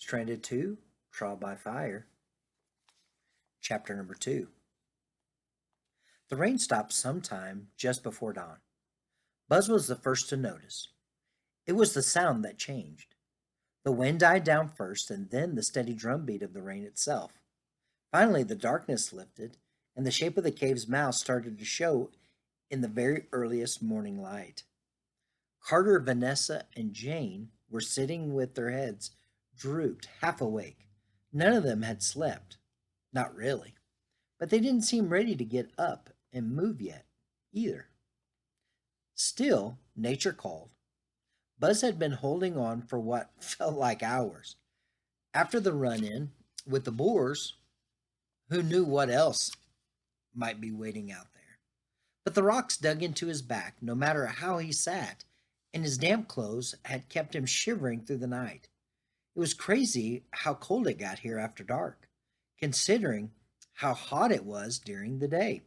Stranded 2, Trial by Fire, Chapter number 2. The rain stopped sometime just before dawn. Buzz was the first to notice. It was the sound that changed. The wind died down first, and then the steady drumbeat of the rain itself. Finally, the darkness lifted, and the shape of the cave's mouth started to show in the very earliest morning light. Carter, Vanessa, and Jane were sitting with their heads drooped, half awake. None of them had slept. Not really. But they didn't seem ready to get up and move yet, either. Still, nature called. Buzz had been holding on for what felt like hours. After the run in with the boars, who knew what else might be waiting out there? But the rocks dug into his back no matter how he sat, and his damp clothes had kept him shivering through the night. It was crazy how cold it got here after dark, considering how hot it was during the day.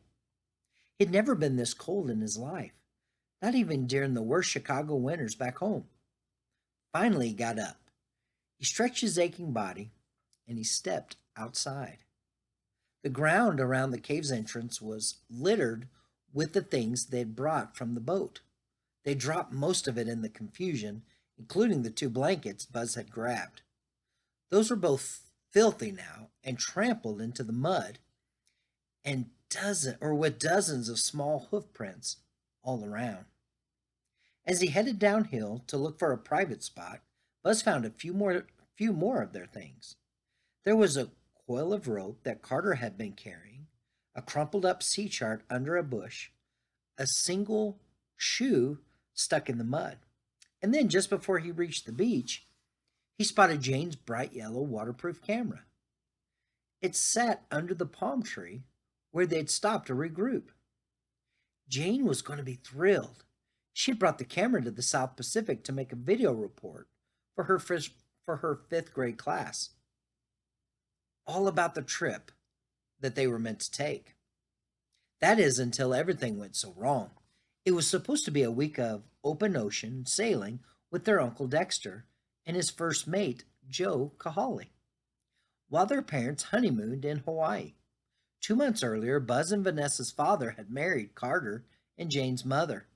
He'd never been this cold in his life, not even during the worst Chicago winters back home. Finally, he got up. He stretched his aching body and he stepped outside. The ground around the cave's entrance was littered with the things they'd brought from the boat. They dropped most of it in the confusion, including the two blankets Buzz had grabbed. Those were both filthy now and trampled into the mud and with dozens of small hoof prints all around. As he headed downhill to look for a private spot, Buzz found a few more of their things. There was a coil of rope that Carter had been carrying, a crumpled up sea chart under a bush, a single shoe stuck in the mud. And then just before he reached the beach, he spotted Jane's bright yellow waterproof camera. It sat under the palm tree where they'd stopped to regroup. Jane was going to be thrilled. She had brought the camera to the South Pacific to make a video report for her fifth grade class, all about the trip that they were meant to take. That is, until everything went so wrong. It was supposed to be a week of open ocean sailing with their Uncle Dexter and his first mate, Joe Kahali, while their parents honeymooned in Hawaii. 2 months earlier, Buzz and Vanessa's father had married Carter and Jane's mother.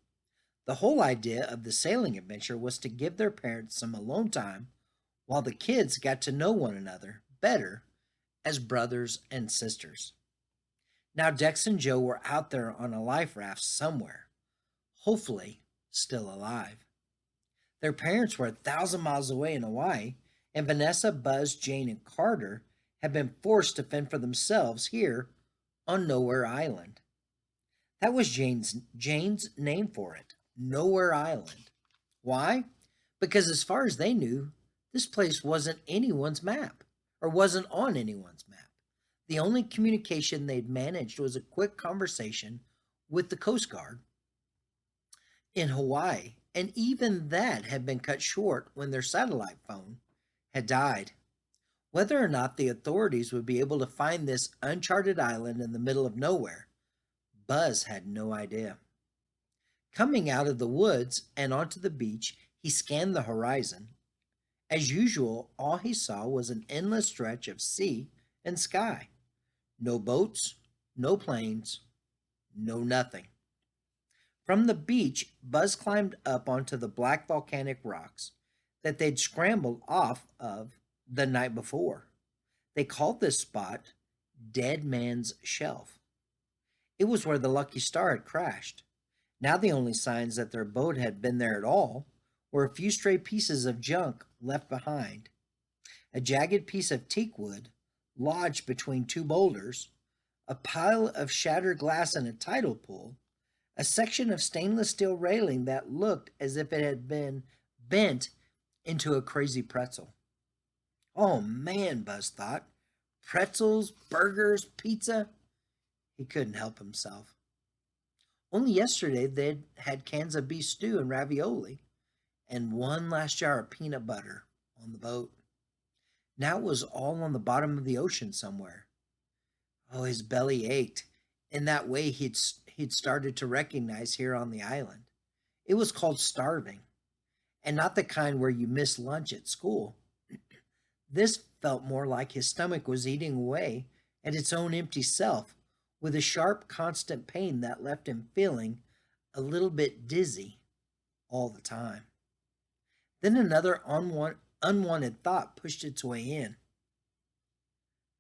The whole idea of the sailing adventure was to give their parents some alone time while the kids got to know one another better as brothers and sisters. Now, Dex and Joe were out there on a life raft somewhere, hopefully still alive. Their parents were 1,000 miles away in Hawaii, and Vanessa, Buzz, Jane, and Carter had been forced to fend for themselves here on Nowhere Island. That was Jane's name for it, Nowhere Island. Why? Because as far as they knew, this place wasn't anyone's map, or wasn't on anyone's map. The only communication they'd managed was a quick conversation with the Coast Guard in Hawaii, and even that had been cut short when their satellite phone had died. Whether or not the authorities would be able to find this uncharted island in the middle of nowhere, Buzz had no idea. Coming out of the woods and onto the beach, he scanned the horizon. As usual, all he saw was an endless stretch of sea and sky. No boats, no planes, no nothing. From the beach, Buzz climbed up onto the black volcanic rocks that they'd scrambled off of the night before. They called this spot Dead Man's Shelf. It was where the Lucky Star had crashed. Now the only signs that their boat had been there at all were a few stray pieces of junk left behind, a jagged piece of teak wood lodged between two boulders, a pile of shattered glass in a tidal pool, a section of stainless steel railing that looked as if it had been bent into a crazy pretzel. Oh man, Buzz thought. Pretzels, burgers, pizza. He couldn't help himself. Only yesterday they'd had cans of beef stew and ravioli, and one last jar of peanut butter on the boat. Now it was all on the bottom of the ocean somewhere. Oh, his belly ached in that way he'd started to recognize here on the island. It was called starving, and not the kind where you miss lunch at school. This felt more like his stomach was eating away at its own empty self, with a sharp, constant pain that left him feeling a little bit dizzy all the time. Then another unwanted thought pushed its way in.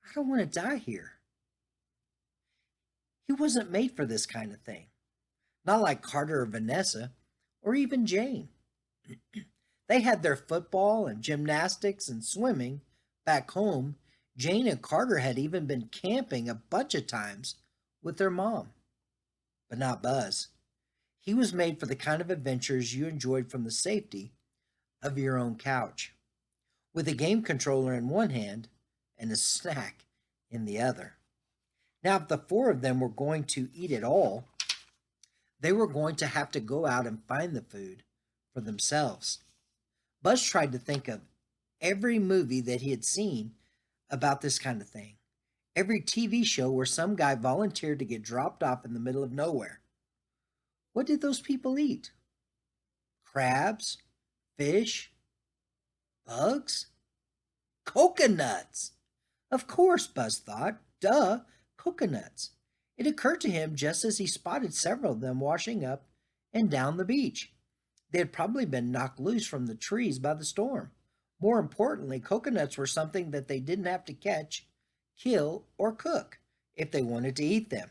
I don't want to die here. He wasn't made for this kind of thing. Not like Carter or Vanessa, or even Jane. They had their football and gymnastics and swimming back home. Jane and Carter had even been camping a bunch of times with their mom, but not Buzz. He was made for the kind of adventures you enjoyed from the safety of your own couch, with a game controller in one hand and a snack in the other. Now, if the four of them were going to eat it all, they were going to have to go out and find the food for themselves. Buzz tried to think of every movie that he had seen about this kind of thing, every TV show where some guy volunteered to get dropped off in the middle of nowhere. What did those people eat? Crabs? Fish? Bugs? Coconuts! Of course, Buzz thought. Duh, coconuts. It occurred to him just as he spotted several of them washing up and down the beach. They had probably been knocked loose from the trees by the storm. More importantly, coconuts were something that they didn't have to catch, kill, or cook if they wanted to eat them.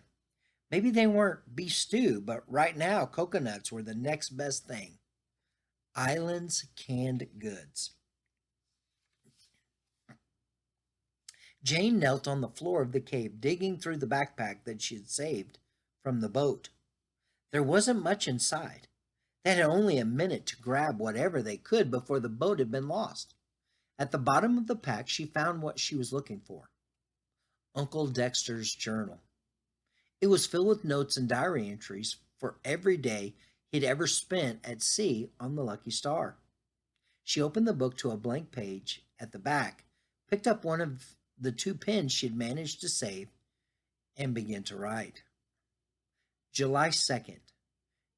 Maybe they weren't beef stew, but right now coconuts were the next best thing. Island's canned goods. Jane knelt on the floor of the cave, digging through the backpack that she had saved from the boat. There wasn't much inside. They had only a minute to grab whatever they could before the boat had been lost. At the bottom of the pack, she found what she was looking for: Uncle Dexter's journal. It was filled with notes and diary entries for every day he'd ever spent at sea on the Lucky Star. She opened the book to a blank page at the back, picked up one of the two pens she'd managed to save, and began to write. July 2nd,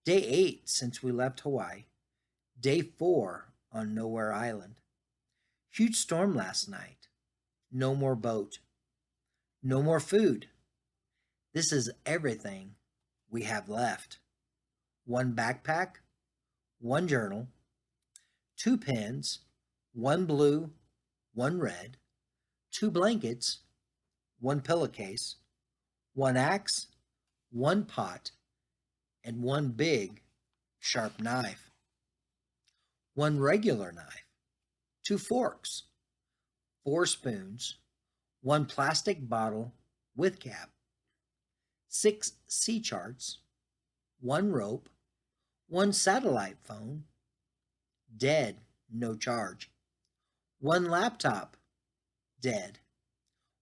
day 8 since we left Hawaii, day 4 on Nowhere Island. Huge storm last night. No more boat. No more food. This is everything we have left. One backpack, one journal, two pens, one blue, one red, two blankets, one pillowcase, one axe, one pot, and one big, sharp knife. One regular knife, two forks, four spoons, one plastic bottle with cap, 6 sea charts, one rope, one satellite phone, dead, no charge, one laptop, dead,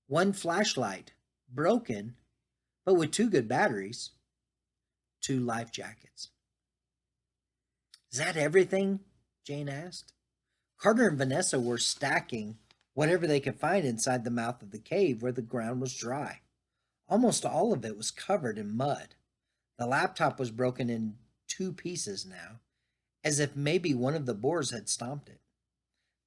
one flashlight, broken, but with 2 good batteries, 2 life jackets. Is that everything? Jane asked. Carter and Vanessa were stacking whatever they could find inside the mouth of the cave where the ground was dry. Almost all of it was covered in mud. The laptop was broken in 2 pieces now, as if maybe one of the boars had stomped it.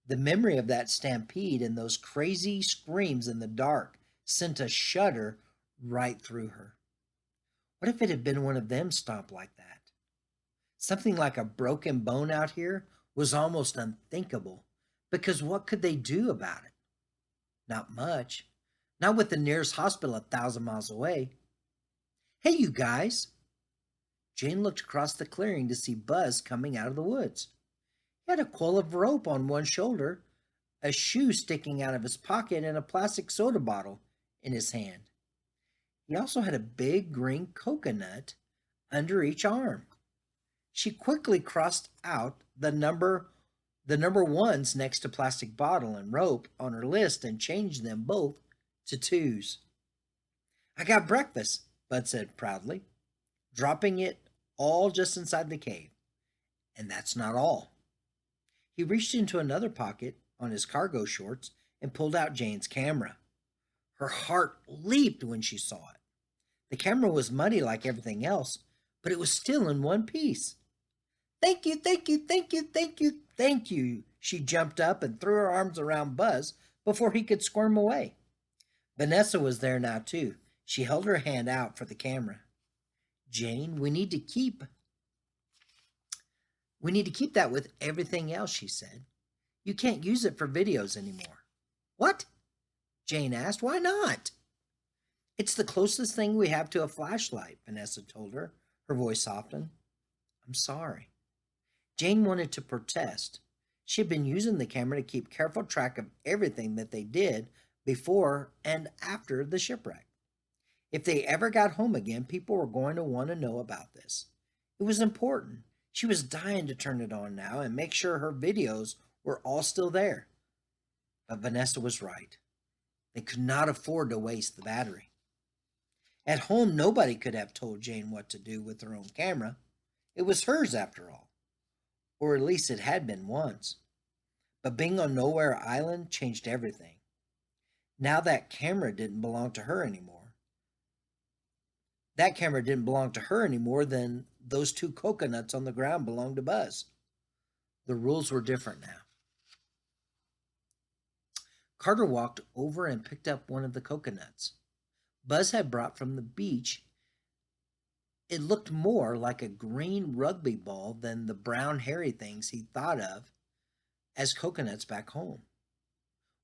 The memory of that stampede and those crazy screams in the dark sent a shudder right through her. What if it had been one of them stomped like that? Something like a broken bone out here was almost unthinkable, because what could they do about it? Not much. Not with the nearest hospital 1,000 miles away. Hey, you guys! Jane looked across the clearing to see Buzz coming out of the woods. He had a coil of rope on one shoulder, a shoe sticking out of his pocket, and a plastic soda bottle in his hand. He also had a big green coconut under each arm. She quickly crossed out the number ones next to plastic bottle and rope on her list and changed them both to 2s. I got breakfast, Bud said proudly, dropping it all just inside the cave. And that's not all. He reached into another pocket on his cargo shorts and pulled out Jane's camera. Her heart leaped when she saw it. The camera was muddy like everything else, but it was still in one piece. Thank you, thank you, thank you, thank you, thank you. She jumped up and threw her arms around Buzz, before he could squirm away. Vanessa was there now, too. She held her hand out for the camera. Jane, we need to keep that with everything else, she said. You can't use it for videos anymore. What? Jane asked. Why not? It's the closest thing we have to a flashlight, Vanessa told her, her voice softened. I'm sorry. Jane wanted to protest. She had been using the camera to keep careful track of everything that they did before and after the shipwreck. If they ever got home again, people were going to want to know about this. It was important. She was dying to turn it on now and make sure her videos were all still there. But Vanessa was right. They could not afford to waste the battery. At home, nobody could have told Jane what to do with her own camera. It was hers, after all. Or at least it had been once. But being on Nowhere Island changed everything. Now that camera didn't belong to her anymore. That camera didn't belong to her any more than those two coconuts on the ground belonged to Buzz. The rules were different now. Carter walked over and picked up one of the coconuts Buzz had brought from the beach. It looked more like a green rugby ball than the brown hairy things he thought of as coconuts back home.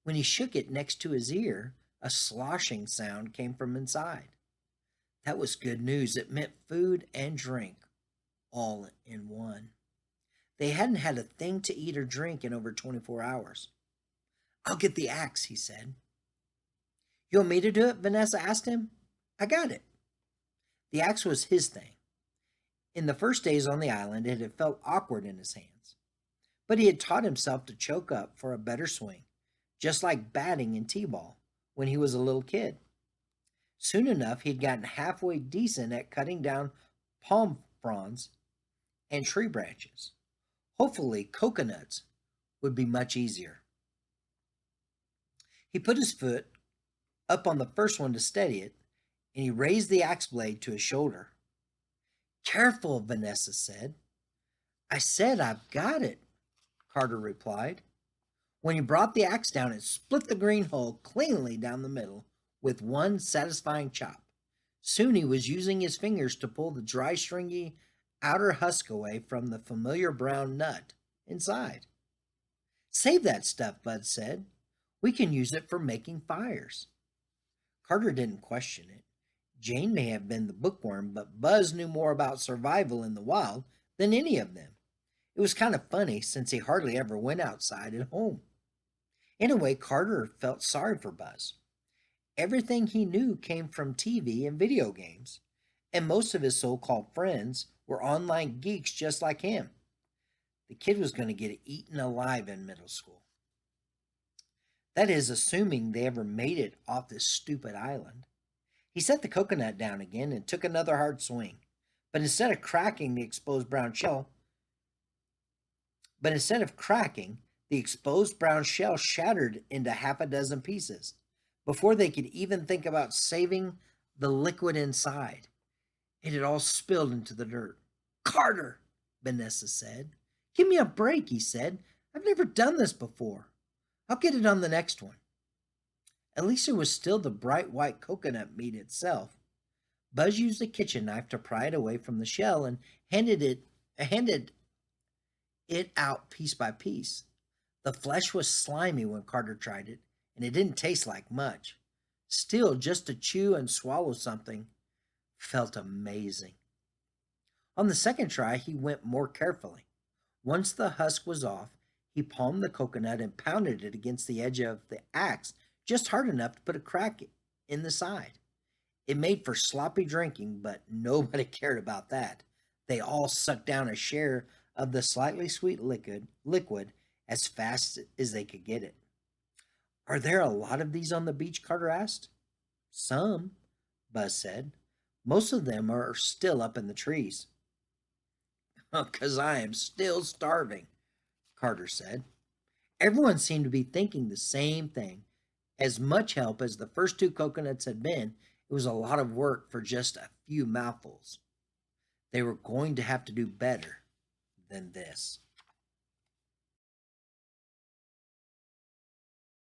When he shook it next to his ear, a sloshing sound came from inside. That was good news. It meant food and drink, all in one. They hadn't had a thing to eat or drink in over 24 hours. I'll get the axe, he said. You want me to do it? Vanessa asked him. I got it. The axe was his thing. In the first days on the island, it had felt awkward in his hands. But he had taught himself to choke up for a better swing, just like batting in t-ball when he was a little kid. Soon enough, he'd gotten halfway decent at cutting down palm fronds and tree branches. Hopefully, coconuts would be much easier. He put his foot up on the first one to steady it, and he raised the axe blade to his shoulder. Careful, Vanessa said. I said I've got it, Carter replied. When he brought the axe down, it split the green hull cleanly down the middle with one satisfying chop. Soon he was using his fingers to pull the dry, stringy outer husk away from the familiar brown nut inside. Save that stuff, Bud said. We can use it for making fires. Carter didn't question it. Jane may have been the bookworm, but Buzz knew more about survival in the wild than any of them. It was kind of funny since he hardly ever went outside at home. In a way, Carter felt sorry for Buzz. Everything he knew came from TV and video games, and most of his so-called friends were online geeks just like him. The kid was going to get eaten alive in middle school. That is, assuming they ever made it off this stupid island. He set the coconut down again and took another hard swing. But instead of cracking, the exposed brown shell shattered into half a dozen pieces before they could even think about saving the liquid inside. It had all spilled into the dirt. Carter, Vanessa said. Give me a break, he said. I've never done this before. I'll get it on the next one. At least it was still the bright white coconut meat itself. Buzz used a kitchen knife to pry it away from the shell and handed it out piece by piece. The flesh was slimy when Carter tried it, and it didn't taste like much. Still, just to chew and swallow something felt amazing. On the second try, he went more carefully. Once the husk was off, he palmed the coconut and pounded it against the edge of the axe just hard enough to put a crack in the side. It made for sloppy drinking, but nobody cared about that. They all sucked down a share of the slightly sweet liquid as fast as they could get it. Are there a lot of these on the beach? Carter asked. Some, Buzz said. Most of them are still up in the trees. Because I am still starving, Carter said. Everyone seemed to be thinking the same thing. As much help as the first two coconuts had been, it was a lot of work for just a few mouthfuls. They were going to have to do better than this.